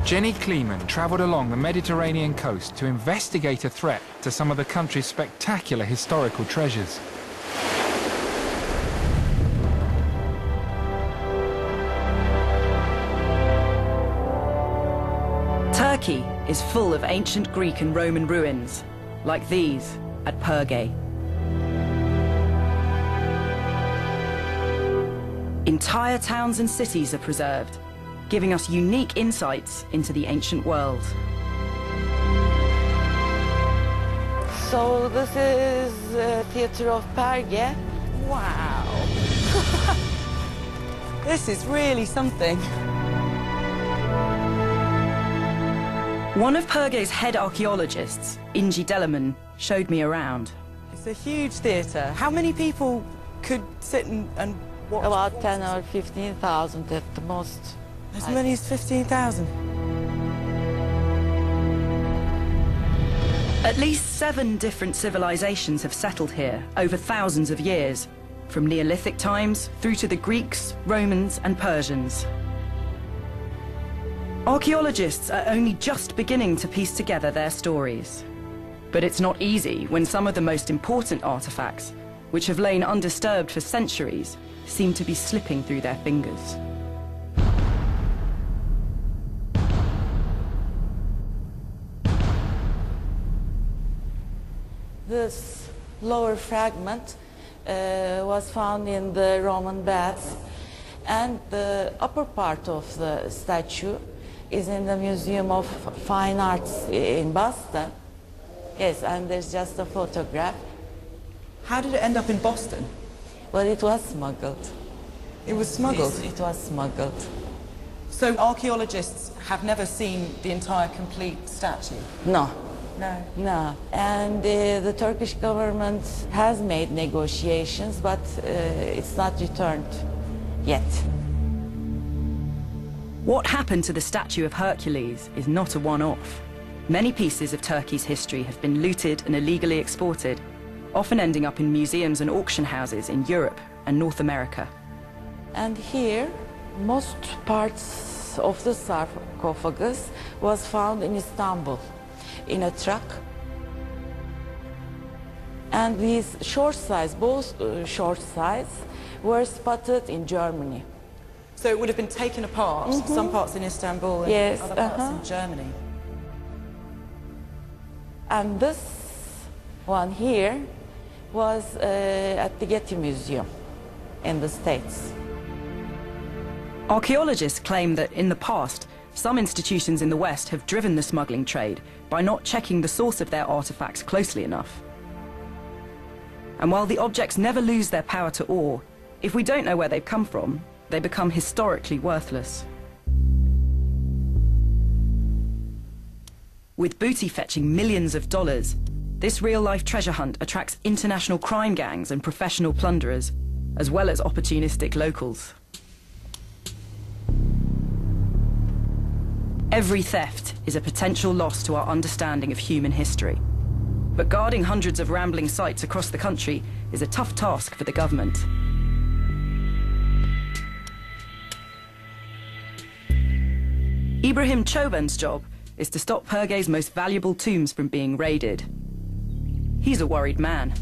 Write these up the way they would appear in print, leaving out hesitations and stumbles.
Jenny Kleeman travelled along the Mediterranean coast to investigate a threat to some of the country's spectacular historical treasures. Turkey is full of ancient Greek and Roman ruins, like these at Perge. Entire towns and cities are preserved, giving us unique insights into the ancient world. So this is Theatre of Perge. Wow! This is really something. One of Perge's head archaeologists, Ingi Delaman, showed me around. It's a huge theatre. How many people could sit and watch? About 10 or 15,000 at the most. As many as 15,000? At least 7 different civilizations have settled here over thousands of years, from Neolithic times through to the Greeks, Romans and Persians. Archaeologists are only just beginning to piece together their stories. But it's not easy when some of the most important artifacts, which have lain undisturbed for centuries, seem to be slipping through their fingers. This lower fragment was found in the Roman baths, and the upper part of the statue is in the Museum of Fine Arts in Boston. Yes, and there's just a photograph. How did it end up in Boston? Well, it was smuggled. It was smuggled? It was smuggled. So archaeologists have never seen the entire complete statue? No. No. No. And the Turkish government has made negotiations, but it's not returned yet. What happened to the statue of Hercules is not a one-off. Many pieces of Turkey's history have been looted and illegally exported, often ending up in museums and auction houses in Europe and North America. And here, most parts of the sarcophagus was found in Istanbul, in a truck. And these short size, both short size, were spotted in Germany. So it would have been taken apart, some parts in Istanbul and yes, other parts in Germany. And this one here was at the Getty Museum in the States. Archaeologists claim that in the past, some institutions in the West have driven the smuggling trade by not checking the source of their artifacts closely enough. And while the objects never lose their power to awe, if we don't know where they've come from, they become historically worthless. With booty fetching millions of dollars, this real-life treasure hunt attracts international crime gangs and professional plunderers, as well as opportunistic locals. Every theft is a potential loss to our understanding of human history. But guarding hundreds of rambling sites across the country is a tough task for the government. Ibrahim Çoban's job is to stop Perge's most valuable tombs from being raided. He's a worried man.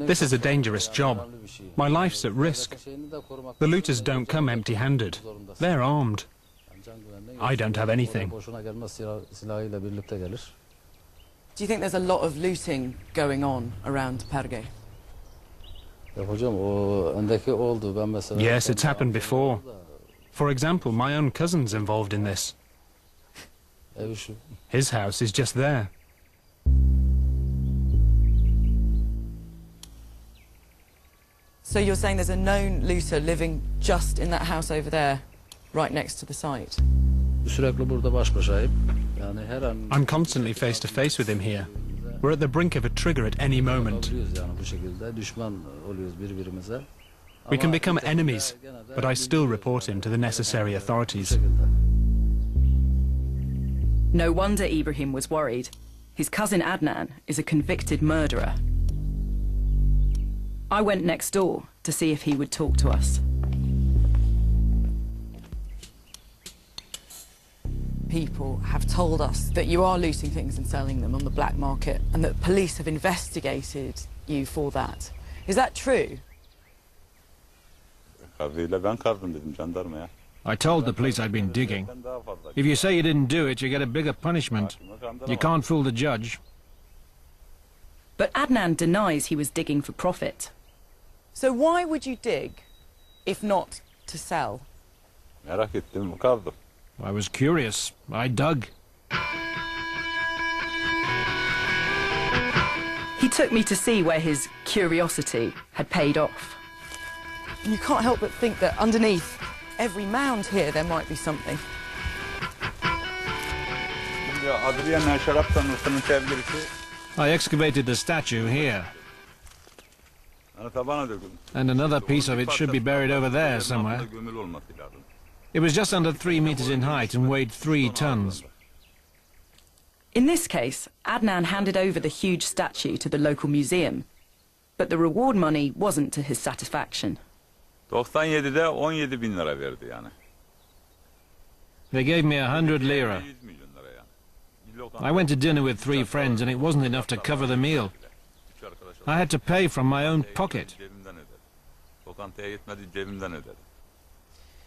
This is a dangerous job. My life's at risk. The looters don't come empty-handed. They're armed. I don't have anything. Do you think there's a lot of looting going on around Perge? Yes, it's happened before. For example, my own cousin's involved in this. His house is just there. So you're saying there's a known looter living just in that house over there, right next to the site? I'm constantly face to face with him here. We're at the brink of a trigger at any moment. We can become enemies, but I still report him to the necessary authorities. No wonder Ibrahim was worried. His cousin Adnan is a convicted murderer. I went next door to see if he would talk to us. people have told us that you are looting things and selling them on the black market, and that police have investigated you for that. Is that true? I told the police I'd been digging. If you say you didn't do it, you get a bigger punishment. You can't fool the judge. But Adnan denies he was digging for profit. So why would you dig, if not to sell? I was curious. I dug. He took me to see where his curiosity had paid off. And you can't help but think that underneath every mound here there might be something. I excavated the statue here. And another piece of it should be buried over there somewhere. It was just under 3 meters in height and weighed 3 tons. In this case, Adnan handed over the huge statue to the local museum, but the reward money wasn't to his satisfaction. They gave me 100 lira. I went to dinner with 3 friends and it wasn't enough to cover the meal. I had to pay from my own pocket.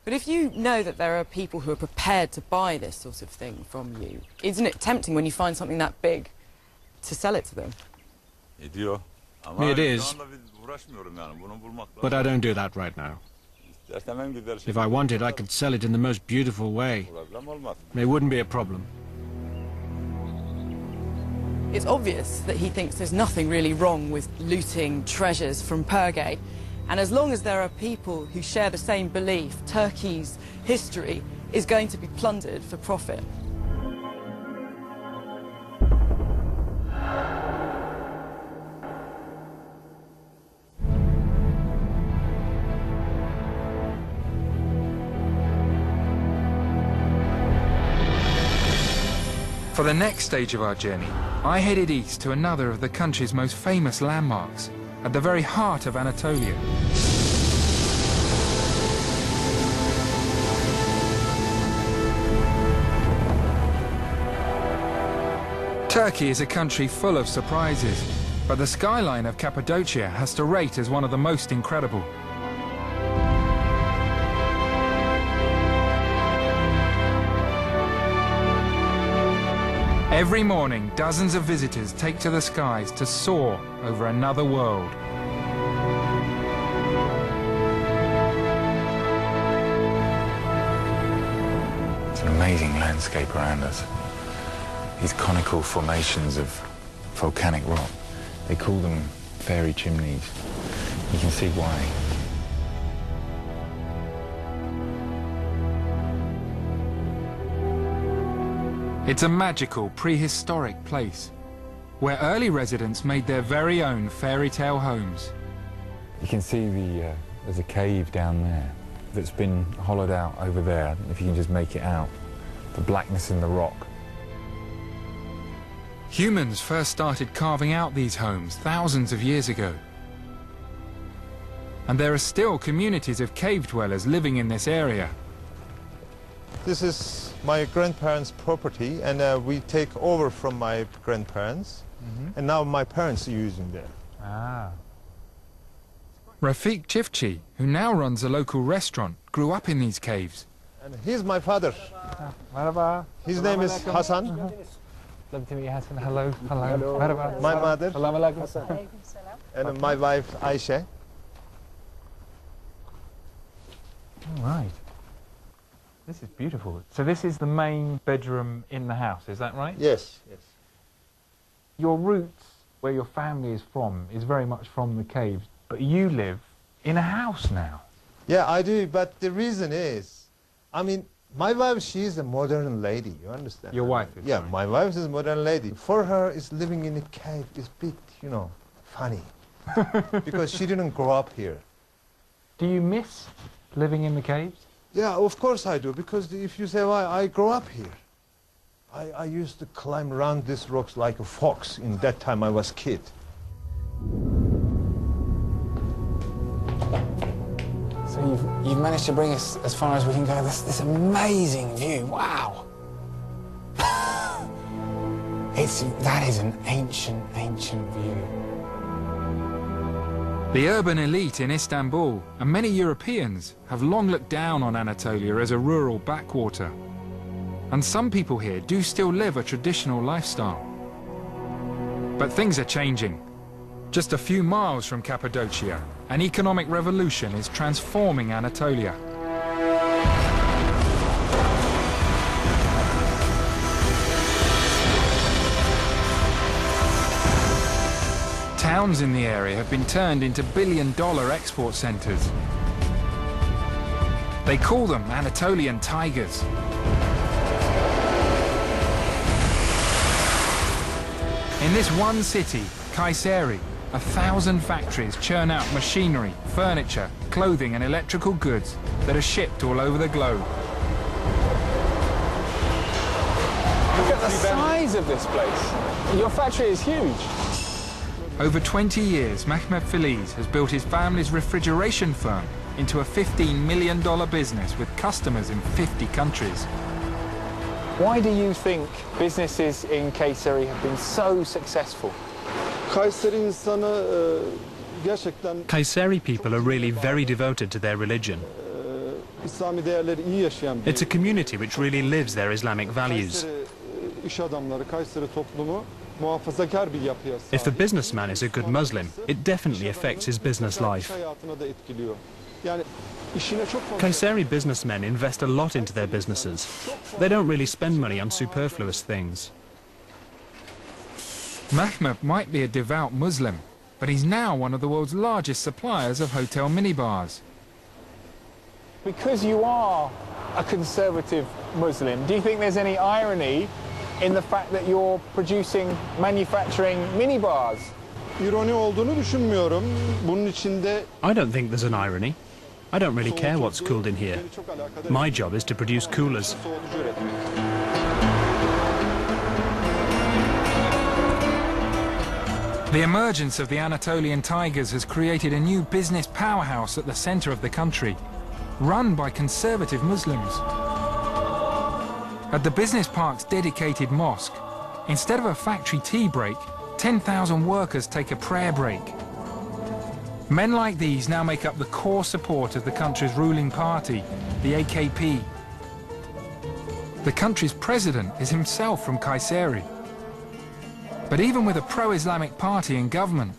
But if you know that there are people who are prepared to buy this sort of thing from you, isn't it tempting when you find something that big to sell it to them? It is. But I don't do that right now. If I wanted, I could sell it in the most beautiful way. It wouldn't be a problem. It's obvious that he thinks there's nothing really wrong with looting treasures from Perge. And as long as there are people who share the same belief, Turkey's history is going to be plundered for profit. For the next stage of our journey, I headed east to another of the country's most famous landmarks, at the very heart of Anatolia. Turkey is a country full of surprises, but the skyline of Cappadocia has to rate as one of the most incredible. Every morning, dozens of visitors take to the skies to soar over another world. It's an amazing landscape around us. These conical formations of volcanic rock, they call them fairy chimneys. You can see why. It's a magical, prehistoric place, where early residents made their very own fairy tale homes. You can see there's a cave down there that's been hollowed out over there, if you can just make it out. The blackness in the rock. Humans first started carving out these homes thousands of years ago. And there are still communities of cave dwellers living in this area. This is my grandparents' property, and we take over from my grandparents, and now my parents are using there. Ah. Rafiq Chifchi, who now runs a local restaurant, grew up in these caves. And he's my father. His name is Hassan. Lovely to meet you, Hassan. Hello. Hello. My mother. And my wife, Aisha. All right. This is beautiful. So this is the main bedroom in the house, is that right? Yes, yes. Your roots, where your family is from, is very much from the caves, but you live in a house now. Yeah, I do, but the reason is, I mean, my wife, she's a modern lady, you understand? Your wife is? Yeah, right. my wife is a modern lady. For her, is living in a cave is a bit, you know, funny, because she didn't grow up here. Do you miss living in the caves? Yeah, of course I do, because if you say, why, I grew up here. I used to climb around these rocks like a fox. In that time I was a kid. So you've managed to bring us as far as we can go. This amazing view, wow. That is an ancient view. The urban elite in Istanbul and many Europeans have long looked down on Anatolia as a rural backwater. And some people here do still live a traditional lifestyle. But things are changing. Just a few miles from Cappadocia, an economic revolution is transforming Anatolia. Towns in the area have been turned into billion-dollar export centers. They call them Anatolian tigers. In this one city, Kayseri, 1,000 factories churn out machinery, furniture, clothing and electrical goods that are shipped all over the globe. Look at the size of this place. Your factory is huge. Over 20 years, Mehmet Feliz has built his family's refrigeration firm into a $15 million business with customers in 50 countries. Why do you think businesses in Kayseri have been so successful? Kayseri people are really very devoted to their religion. It's a community which really lives their Islamic values. If the businessman is a good Muslim, it definitely affects his business life. Kayseri businessmen invest a lot into their businesses. They don't really spend money on superfluous things. Mehmet might be a devout Muslim, but he's now one of the world's largest suppliers of hotel minibars. Because you are a conservative Muslim, do you think there's any irony in the fact that you're manufacturing minibars? I don't think there's an irony. I don't really care what's cooled in here. My job is to produce coolers. The emergence of the Anatolian tigers has created a new business powerhouse at the center of the country, run by conservative Muslims. At the business park's dedicated mosque, instead of a factory tea break, 10,000 workers take a prayer break. Men like these now make up the core support of the country's ruling party, the AKP. The country's president is himself from Kayseri. But even with a pro-Islamic party in government,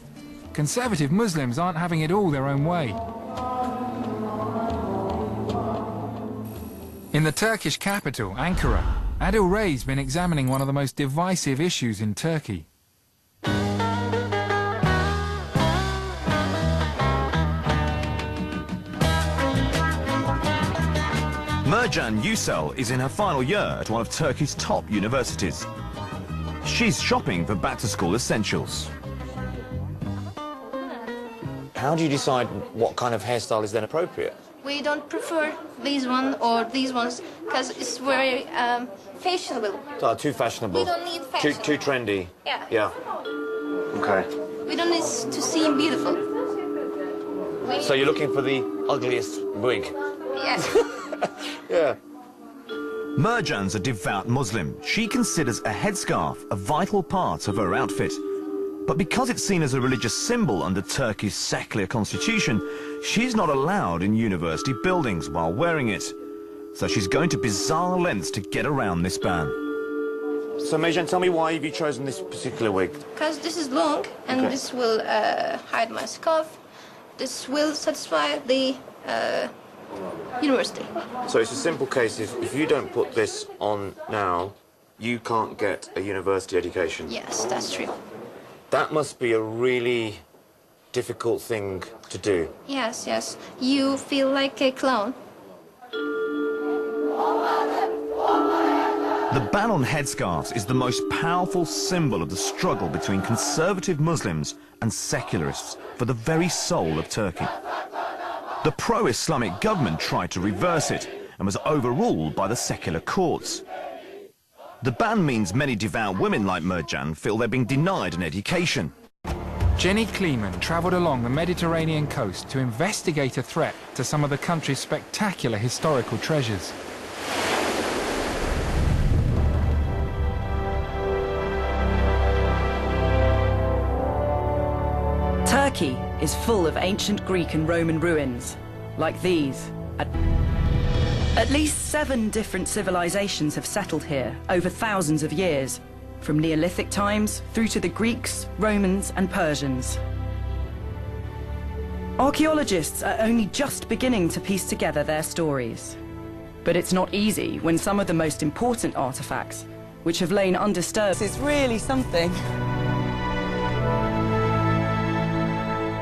conservative Muslims aren't having it all their own way. In the Turkish capital, Ankara, Adil Rey's been examining one of the most divisive issues in Turkey. Mercan Yücel is in her final year at one of Turkey's top universities. She's shopping for back-to-school essentials. How do you decide what kind of hairstyle is then appropriate? We don't prefer these ones or these ones because it's very fashionable. So, too fashionable. We don't need fashion. Too trendy. Yeah. Yeah. Okay. We don't need to seem beautiful. So you're looking for the ugliest wig? Yes. Yeah. Mercan's a devout Muslim. She considers a headscarf a vital part of her outfit. But because it's seen as a religious symbol under Turkey's secular constitution, she's not allowed in university buildings while wearing it. So she's going to bizarre lengths to get around this ban. So Mercan, tell me why have you chosen this particular wig? Because this is long and this will hide my scarf. This will satisfy the university. So it's a simple case, if you don't put this on now, you can't get a university education? Yes, that's true. That must be a really difficult thing to do. Yes, yes. You feel like a clown. The ban on headscarves is the most powerful symbol of the struggle between conservative Muslims and secularists for the very soul of Turkey. The pro-Islamic government tried to reverse it and was overruled by the secular courts. The ban means many devout women like Mercan feel they're being denied an education. Jenny Kleeman travelled along the Mediterranean coast to investigate a threat to some of the country's spectacular historical treasures. Turkey is full of ancient Greek and Roman ruins, like these. At least 7 different civilizations have settled here over thousands of years, from Neolithic times through to the Greeks, Romans, and Persians. Archaeologists are only just beginning to piece together their stories. But it's not easy when some of the most important artifacts, which have lain undisturbed... This is really something.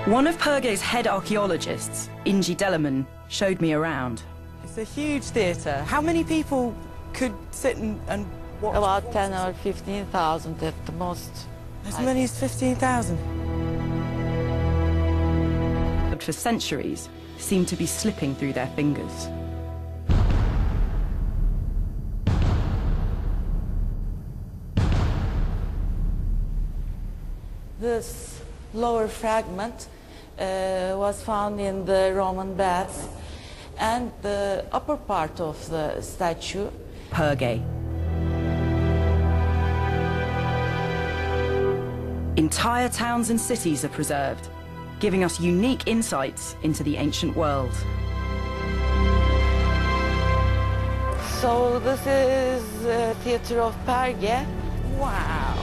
One of Perge's head archaeologists, Ingi Delaman, showed me around. It's a huge theatre. How many people could sit and watch? About 10 or 15,000 at the most. As many as 15,000? For centuries, seem to be slipping through their fingers. This lower fragment was found in the Roman baths, and the upper part of the statue. Perge. Entire towns and cities are preserved, giving us unique insights into the ancient world. So this is the theater of Perge. Wow!